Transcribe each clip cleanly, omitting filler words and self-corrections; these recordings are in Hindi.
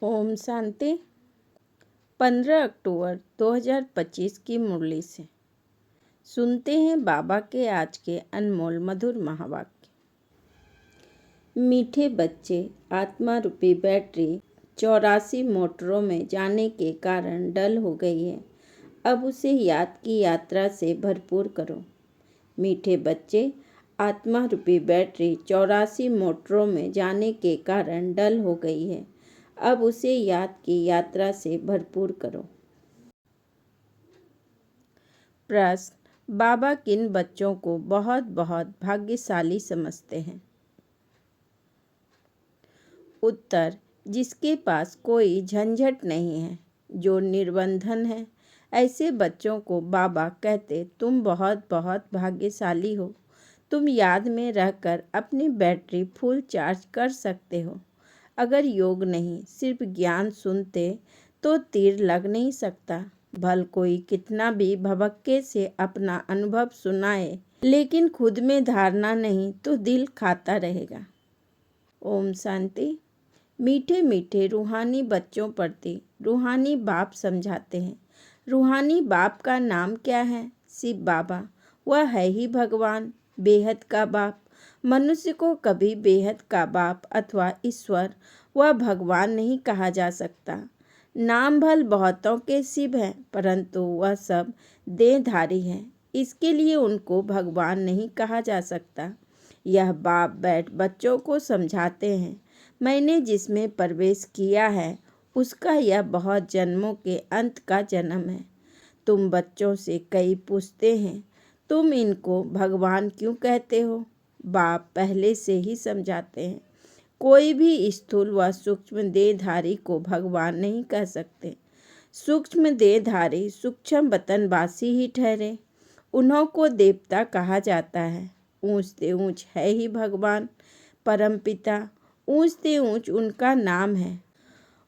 ओम शांति। 15 अक्टूबर 2025 की मुरली से सुनते हैं बाबा के आज के अनमोल मधुर महावाक्य। मीठे बच्चे, आत्मा रूपी बैटरी 84 मोटरों में जाने के कारण डल हो गई है। अब उसे याद की यात्रा से भरपूर करो। मीठे बच्चे, आत्मा रूपी बैटरी 84 मोटरों में जाने के कारण डल हो गई है। अब उसे याद की यात्रा से भरपूर करो। प्रश्न: बाबा किन बच्चों को बहुत बहुत भाग्यशाली समझते हैं? उत्तर: जिसके पास कोई झंझट नहीं है, जो निर्बंधन है, ऐसे बच्चों को बाबा कहते तुम बहुत बहुत भाग्यशाली हो। तुम याद में रहकर अपनी बैटरी फुल चार्ज कर सकते हो। अगर योग नहीं, सिर्फ ज्ञान सुनते तो तीर लग नहीं सकता। भल कोई कितना भी भभक्के से अपना अनुभव सुनाए, लेकिन खुद में धारणा नहीं तो दिल खाता रहेगा। ओम शांति। मीठे मीठे रूहानी बच्चों प्रति रूहानी बाप समझाते हैं। रूहानी बाप का नाम क्या है? शिव बाबा। वह है ही भगवान, बेहद का बाप। मनुष्य को कभी बेहद का बाप अथवा ईश्वर व भगवान नहीं कहा जा सकता। नाम भल बहुतों के शिव हैं, परंतु वह सब देहधारी हैं, इसके लिए उनको भगवान नहीं कहा जा सकता। यह बाप बैठ बच्चों को समझाते हैं, मैंने जिसमें प्रवेश किया है उसका यह बहुत जन्मों के अंत का जन्म है। तुम बच्चों से कई पूछते हैं, तुम इनको भगवान क्यों कहते हो? बाप पहले से ही समझाते हैं, कोई भी स्थूल व सूक्ष्म देहधारी को भगवान नहीं कह सकते। सूक्ष्म देहधारी सूक्ष्म वतनवासी ही ठहरे, उन्हों को देवता कहा जाता है। ऊंच से ऊंच है ही भगवान परमपिता, ऊंच से ऊंच उनका नाम है।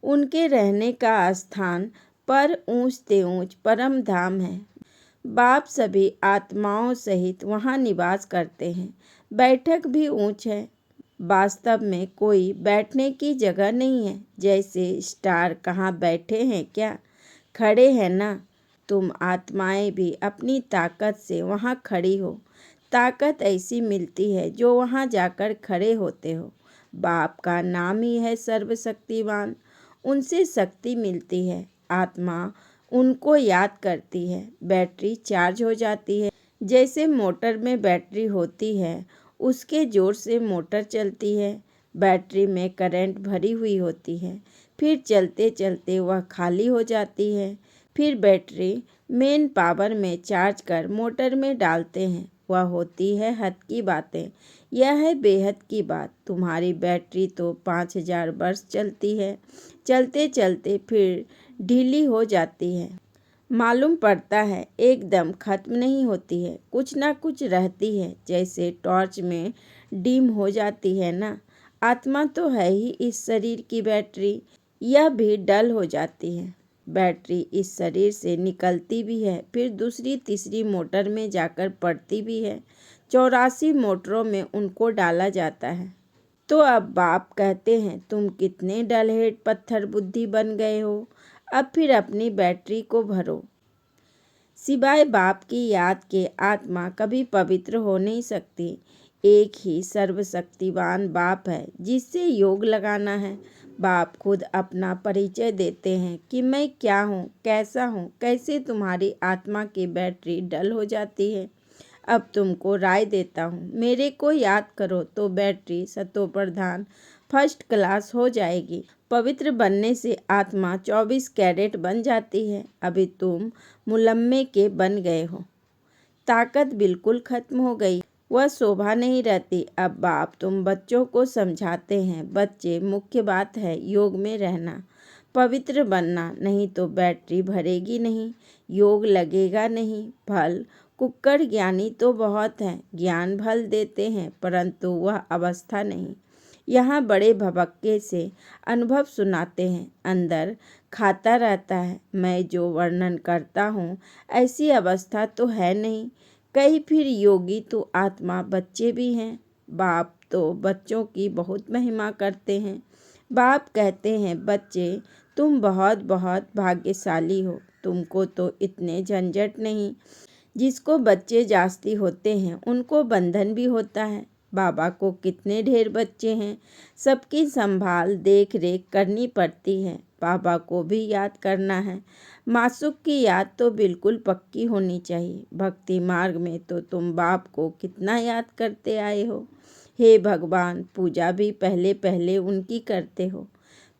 उनके रहने का स्थान पर ऊंच से ऊंच परम धाम है। बाप सभी आत्माओं सहित वहाँ निवास करते हैं। बैठक भी ऊंच है। वास्तव में कोई बैठने की जगह नहीं है। जैसे स्टार कहाँ बैठे हैं क्या? खड़े हैं ना। तुम आत्माएं भी अपनी ताकत से वहाँ खड़ी हो। ताकत ऐसी मिलती है जो वहाँ जाकर खड़े होते हो। बाप का नाम ही है सर्वशक्तिवान, उनसे शक्ति मिलती है। आत्मा उनको याद करती है, बैटरी चार्ज हो जाती है। जैसे मोटर में बैटरी होती है, उसके जोर से मोटर चलती है। बैटरी में करंट भरी हुई होती है, फिर चलते चलते वह खाली हो जाती है। फिर बैटरी मेन पावर में चार्ज कर मोटर में डालते हैं। वह होती है हद की बातें। यह है बेहद की बात। तुम्हारी बैटरी तो 5000 वर्ष चलती है, चलते चलते फिर ढीली हो जाती है। मालूम पड़ता है एकदम खत्म नहीं होती है, कुछ ना कुछ रहती है, जैसे टॉर्च में डिम हो जाती है ना। आत्मा तो है ही इस शरीर की बैटरी, यह भी डल हो जाती है। बैटरी इस शरीर से निकलती भी है, फिर दूसरी तीसरी मोटर में जाकर पड़ती भी है। 84 मोटरों में उनको डाला जाता है। तो अब बाप कहते हैं, तुम कितने डलहेड पत्थर बुद्धि बन गए हो, अब फिर अपनी बैटरी को भरो। सिवाय बाप की याद के आत्मा कभी पवित्र हो नहीं सकती। एक ही सर्वशक्तिवान बाप है जिससे योग लगाना है। बाप खुद अपना परिचय देते हैं कि मैं क्या हूँ, कैसा हूँ, कैसे तुम्हारी आत्मा की बैटरी डल हो जाती है। अब तुमको राय देता हूँ, मेरे को याद करो तो बैटरी सतो प्रधान फर्स्ट क्लास हो जाएगी। पवित्र बनने से आत्मा 24 कैरेट बन जाती है। अभी तुम मुलम्मे के बन गए हो, ताकत बिल्कुल खत्म हो गई, वह शोभा नहीं रहती। अब बाप तुम बच्चों को समझाते हैं, बच्चे मुख्य बात है योग में रहना, पवित्र बनना, नहीं तो बैटरी भरेगी नहीं, योग लगेगा नहीं। फल कुक्कड़ ज्ञानी तो बहुत हैं, ज्ञान भल देते हैं, परंतु वह अवस्था नहीं। यहाँ बड़े भभक्के से अनुभव सुनाते हैं, अंदर खाता रहता है। मैं जो वर्णन करता हूँ ऐसी अवस्था तो है नहीं। कई फिर योगी तो आत्मा बच्चे भी हैं। बाप तो बच्चों की बहुत महिमा करते हैं। बाप कहते हैं, बच्चे तुम बहुत बहुत भाग्यशाली हो, तुमको तो इतने झंझट नहीं। जिसको बच्चे जास्ती होते हैं उनको बंधन भी होता है। बाबा को कितने ढेर बच्चे हैं, सबकी संभाल देख रेख करनी पड़ती है। बाबा को भी याद करना है। मासूक की याद तो बिल्कुल पक्की होनी चाहिए। भक्ति मार्ग में तो तुम बाप को कितना याद करते आए हो। हे भगवान, पूजा भी पहले पहले उनकी करते हो।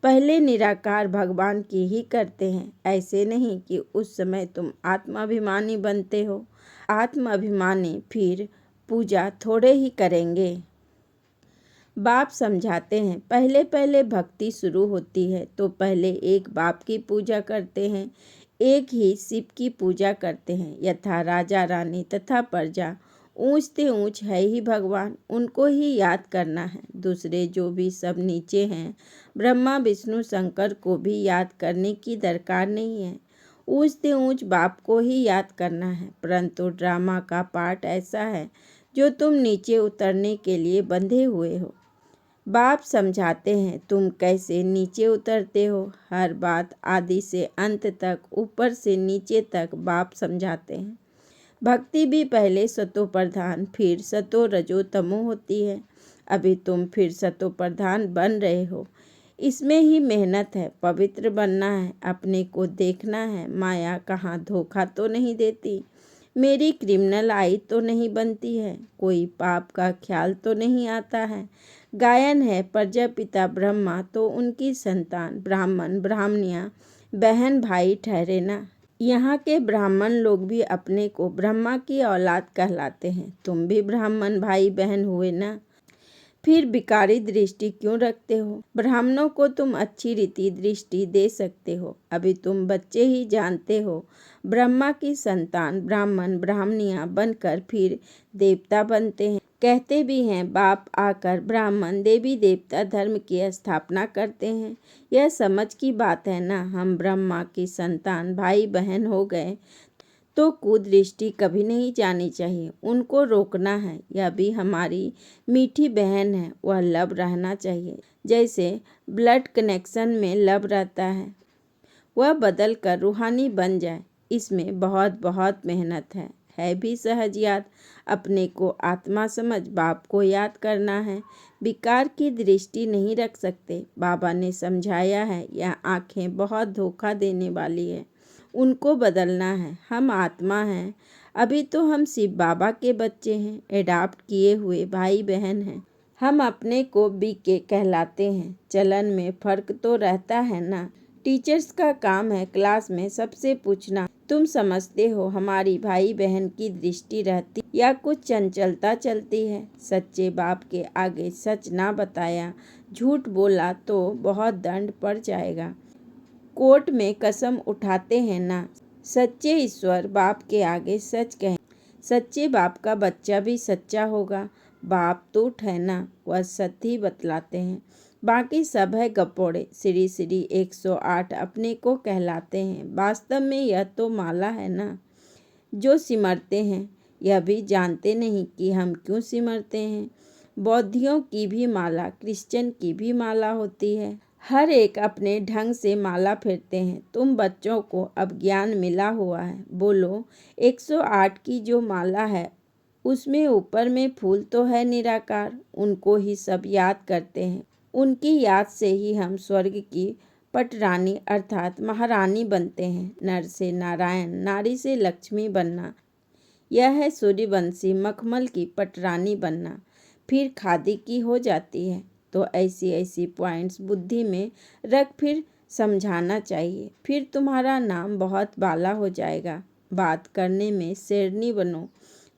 पहले निराकार भगवान की ही करते हैं। ऐसे नहीं कि उस समय तुम आत्माभिमानी बनते हो। आत्माभिमानी फिर पूजा थोड़े ही करेंगे। बाप समझाते हैं, पहले पहले भक्ति शुरू होती है तो पहले एक बाप की पूजा करते हैं, एक ही शिव की पूजा करते हैं। यथा राजा रानी तथा प्रजा ऊंचते ऊंच है ही भगवान, उनको ही याद करना है। दूसरे जो भी सब नीचे हैं, ब्रह्मा विष्णु शंकर को भी याद करने की दरकार नहीं है। ऊंचते ऊंच बाप को ही याद करना है। परंतु ड्रामा का पार्ट ऐसा है जो तुम नीचे उतरने के लिए बंधे हुए हो। बाप समझाते हैं, तुम कैसे नीचे उतरते हो। हर बात आदि से अंत तक, ऊपर से नीचे तक बाप समझाते हैं। भक्ति भी पहले सतो प्रधान फिर सतो रजो तमो होती है। अभी तुम फिर सतो प्रधान बन रहे हो। इसमें ही मेहनत है। पवित्र बनना है, अपने को देखना है। माया कहाँ धोखा तो नहीं देती। मेरी क्रिमिनल आई तो नहीं बनती है। कोई पाप का ख्याल तो नहीं आता है। गायन है, प्रजापिता ब्रह्मा तो उनकी संतान ब्राह्मण ब्राह्मणियाँ बहन भाई ठहरे ना। यहाँ के ब्राह्मण लोग भी अपने को ब्रह्मा की औलाद कहलाते हैं। तुम भी ब्राह्मण भाई बहन हुए ना। फिर विकारी दृष्टि क्यों रखते हो। ब्राह्मणों को तुम अच्छी रीति दृष्टि दे सकते हो। अभी तुम बच्चे ही जानते हो। ब्रह्मा की संतान ब्राह्मण ब्राह्मणियाँ बनकर फिर देवता बनते हैं। कहते भी हैं, बाप आकर ब्राह्मण देवी देवता धर्म की स्थापना करते हैं। यह समझ की बात है ना। हम ब्रह्मा की संतान भाई बहन हो गए तो कुदृष्टि कभी नहीं जानी चाहिए। उनको रोकना है। यह भी हमारी मीठी बहन है, वह लव रहना चाहिए। जैसे ब्लड कनेक्शन में लव रहता है, वह बदल कर रूहानी बन जाए। इसमें बहुत बहुत मेहनत है भी सहज याद। अपने को आत्मा समझ बाप को याद करना है। विकार की दृष्टि नहीं रख सकते। बाबा ने समझाया है, यह आँखें बहुत धोखा देने वाली है, उनको बदलना है। हम आत्मा हैं। अभी तो हम शिव बाबा के बच्चे हैं, एडाप्ट किए हुए भाई बहन हैं। हम अपने को बीके कहलाते हैं। चलन में फर्क तो रहता है ना। टीचर्स का काम है क्लास में सबसे पूछना, तुम समझते हो हमारी भाई बहन की दृष्टि रहती या कुछ चंचलता चलती है। सच्चे बाप के आगे सच ना बताया, झूठ बोला तो बहुत दंड पड़ जाएगा। कोर्ट में कसम उठाते हैं ना। सच्चे ईश्वर बाप के आगे सच कहें। सच्चे बाप का बच्चा भी सच्चा होगा। बाप तूठ है ना, वह सत्य ही बतलाते हैं, बाकी सब है गपोड़े। श्री श्री 108 अपने को कहलाते हैं। वास्तव में यह तो माला है ना जो सिमरते हैं। यह भी जानते नहीं कि हम क्यों सिमरते हैं। बौद्धियों की भी माला, क्रिश्चियन की भी माला होती है। हर एक अपने ढंग से माला फेरते हैं। तुम बच्चों को अब ज्ञान मिला हुआ है। बोलो, 108 की जो माला है उसमें ऊपर में फूल तो है निराकार, उनको ही सब याद करते हैं। उनकी याद से ही हम स्वर्ग की पटरानी अर्थात महारानी बनते हैं। नर से नारायण, नारी से लक्ष्मी बनना, यह है सूर्यवंशी मखमल की पटरानी बनना। फिर खादी की हो जाती है। तो ऐसी ऐसी पॉइंट्स बुद्धि में रख फिर समझाना चाहिए। फिर तुम्हारा नाम बहुत बाला हो जाएगा। बात करने में शेरनी बनो।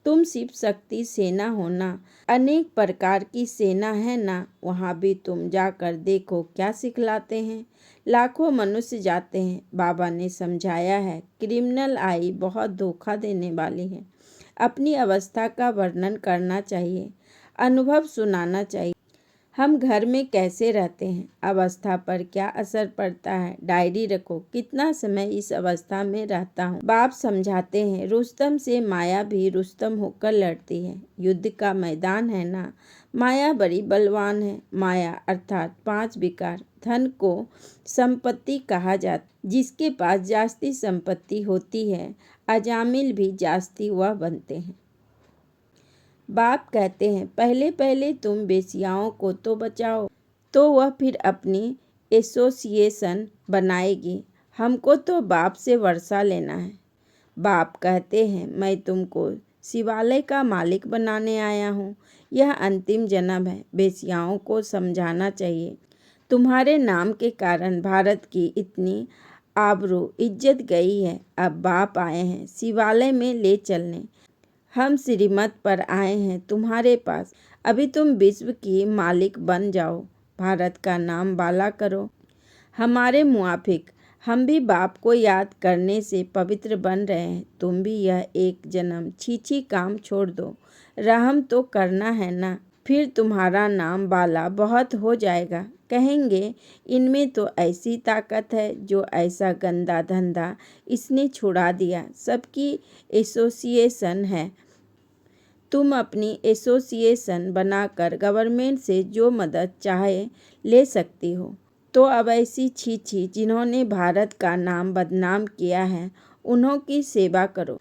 तुम शिव शक्ति सेना हो ना। अनेक प्रकार की सेना है ना। वहाँ भी तुम जाकर देखो क्या सिखलाते हैं। लाखों मनुष्य जाते हैं। बाबा ने समझाया है, क्रिमिनल आई बहुत धोखा देने वाली है। अपनी अवस्था का वर्णन करना चाहिए, अनुभव सुनाना चाहिए। हम घर में कैसे रहते हैं, अवस्था पर क्या असर पड़ता है। डायरी रखो, कितना समय इस अवस्था में रहता हूँ। बाप समझाते हैं, रुस्तम से माया भी रुस्तम होकर लड़ती है। युद्ध का मैदान है ना। माया बड़ी बलवान है। माया अर्थात 5 विकार। धन को संपत्ति कहा जाता। जिसके पास जास्ती संपत्ति होती है, अजामिल भी जास्ती वह बनते हैं। बाप कहते हैं, पहले पहले तुम बेसियाओं को तो बचाओ, तो वह फिर अपनी एसोसिएशन बनाएगी। हमको तो बाप से वर्षा लेना है। बाप कहते हैं, मैं तुमको शिवालय का मालिक बनाने आया हूँ। यह अंतिम जन्म है। बेसियाओं को समझाना चाहिए, तुम्हारे नाम के कारण भारत की इतनी आबरू इज्जत गई है। अब बाप आए हैं शिवालय में ले चलने। हम श्रीमत पर आए हैं तुम्हारे पास। अभी तुम विश्व की मालिक बन जाओ, भारत का नाम बाला करो। हमारे मुआफिक हम भी बाप को याद करने से पवित्र बन रहे हैं। तुम भी यह एक जन्म छी काम छोड़ दो। रहम तो करना है ना, फिर तुम्हारा नाम बाला बहुत हो जाएगा। कहेंगे, इनमें तो ऐसी ताकत है, जो ऐसा गंदा धंधा इसने छुड़ा दिया। सबकी एसोसिएशन है। तुम अपनी एसोसिएशन बनाकर गवर्नमेंट से जो मदद चाहे ले सकती हो। तो अब ऐसी छी जिन्होंने भारत का नाम बदनाम किया है, उन्हों की सेवा करो।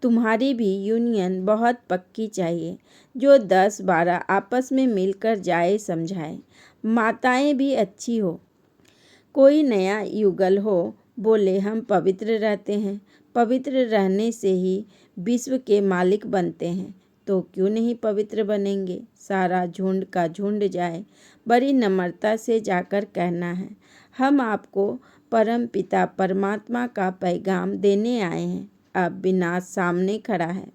तुम्हारी भी यूनियन बहुत पक्की चाहिए, जो 10-12 आपस में मिलकर जाए समझाए। माताएं भी अच्छी हो। कोई नया युगल हो, बोले हम पवित्र रहते हैं। पवित्र रहने से ही विश्व के मालिक बनते हैं, तो क्यों नहीं पवित्र बनेंगे। सारा झुंड का झुंड जाए। बड़ी नम्रता से जाकर कहना है, हम आपको परम पिता परमात्मा का पैगाम देने आए हैं। अब विनाश सामने खड़ा है।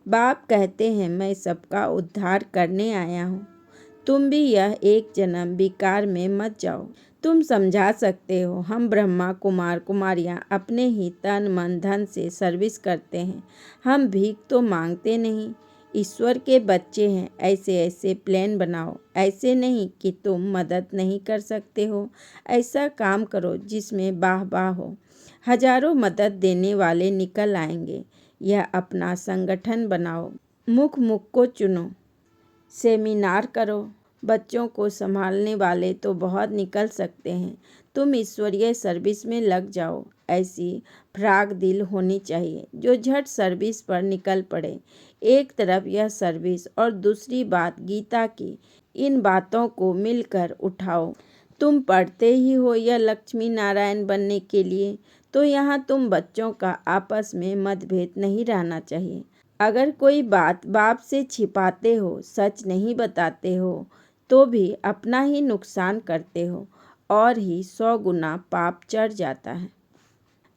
बाप कहते हैं, मैं सबका उद्धार करने आया हूँ। तुम भी यह एक जन्म बेकार में मत जाओ। तुम समझा सकते हो, हम ब्रह्मा कुमार कुमारियाँ अपने ही तन मन धन से सर्विस करते हैं। हम भीख तो मांगते नहीं। ईश्वर के बच्चे हैं। ऐसे ऐसे प्लान बनाओ। ऐसे नहीं कि तुम मदद नहीं कर सकते हो। ऐसा काम करो जिसमें वाह वाह हो। हजारों मदद देने वाले निकल आएंगे। यह अपना संगठन बनाओ। मुख मुख को चुनो। सेमिनार करो। बच्चों को संभालने वाले तो बहुत निकल सकते हैं। तुम ईश्वरीय सर्विस में लग जाओ। ऐसी फ्राग दिल होनी चाहिए, जो झट सर्विस पर निकल पड़े। एक तरफ यह सर्विस और दूसरी बात गीता की। इन बातों को मिलकर उठाओ। तुम पढ़ते ही हो यह लक्ष्मी नारायण बनने के लिए, तो यहाँ तुम बच्चों का आपस में मतभेद नहीं रहना चाहिए। अगर कोई बात बाप से छिपाते हो, सच नहीं बताते हो, तो भी अपना ही नुकसान करते हो और ही 100 गुना पाप चढ़ जाता है।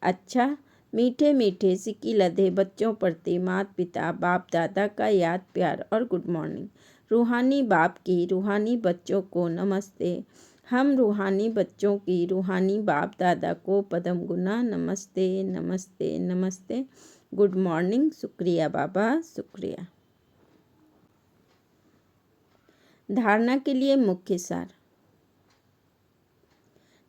अच्छा, मीठे मीठे सिक्की लदे बच्चों प्रति माता पिता बाप दादा का याद प्यार और गुड मॉर्निंग। रूहानी बाप की रूहानी बच्चों को नमस्ते। हम रूहानी बच्चों की रूहानी बाप दादा को पदम गुना नमस्ते नमस्ते नमस्ते। Good morning. शुक्रिया बाबा, शुक्रिया। धारणा के लिए मुख्य सार।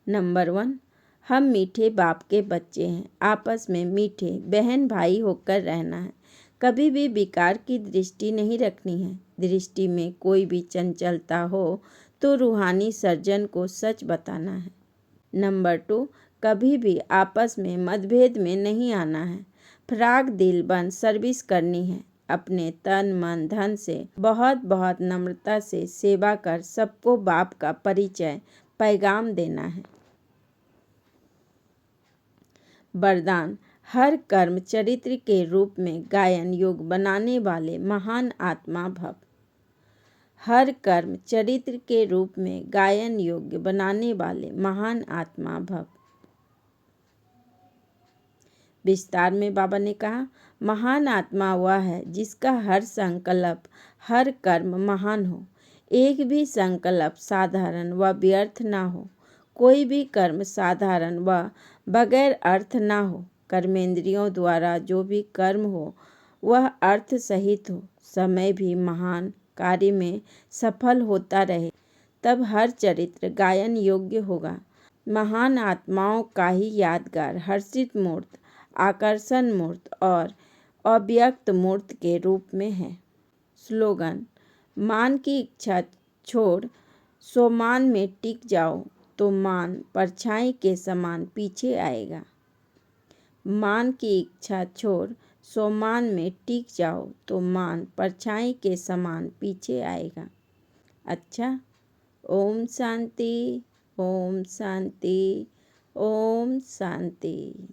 नंबर 1, हम मीठे बाप के बच्चे हैं। आपस में मीठे बहन भाई होकर रहना है। कभी भी विकार की दृष्टि नहीं रखनी है। दृष्टि में कोई भी चंचलता हो तो रूहानी सर्जन को सच बताना है। नंबर 2, कभी भी आपस में मतभेद में नहीं आना है। फ्राग दिल बन सर्विस करनी है। अपने तन मन धन से बहुत बहुत नम्रता से सेवा कर सबको बाप का परिचय पैगाम देना है। वरदान, हर कर्म चरित्र के रूप में गायन योग बनाने वाले महान आत्मा भव। हर कर्म चरित्र के रूप में गायन योग्य बनाने वाले महान आत्मा भव। विस्तार में बाबा ने कहा, महान आत्मा वह है जिसका हर संकल्प हर कर्म महान हो। एक भी संकल्प साधारण व व्यर्थ ना हो। कोई भी कर्म साधारण व बगैर अर्थ ना हो। कर्मेंद्रियों द्वारा जो भी कर्म हो वह अर्थ सहित हो। समय भी महान कार्य में सफल होता रहे, तब हर चरित्र गायन योग्य होगा। महान आत्माओं का ही यादगार हर्षित मूर्त, आकर्षण मूर्त और अव्यक्त मूर्त के रूप में है। स्लोगन, मान की इच्छा छोड़ स्वमान में टिक जाओ। तो मान परछाई के समान पीछे आएगा। मान की इच्छा छोड़ स्वमान में टिक जाओ तो मान परछाई के समान पीछे आएगा। अच्छा, ओम शांति, ओम शांति, ओम शांति।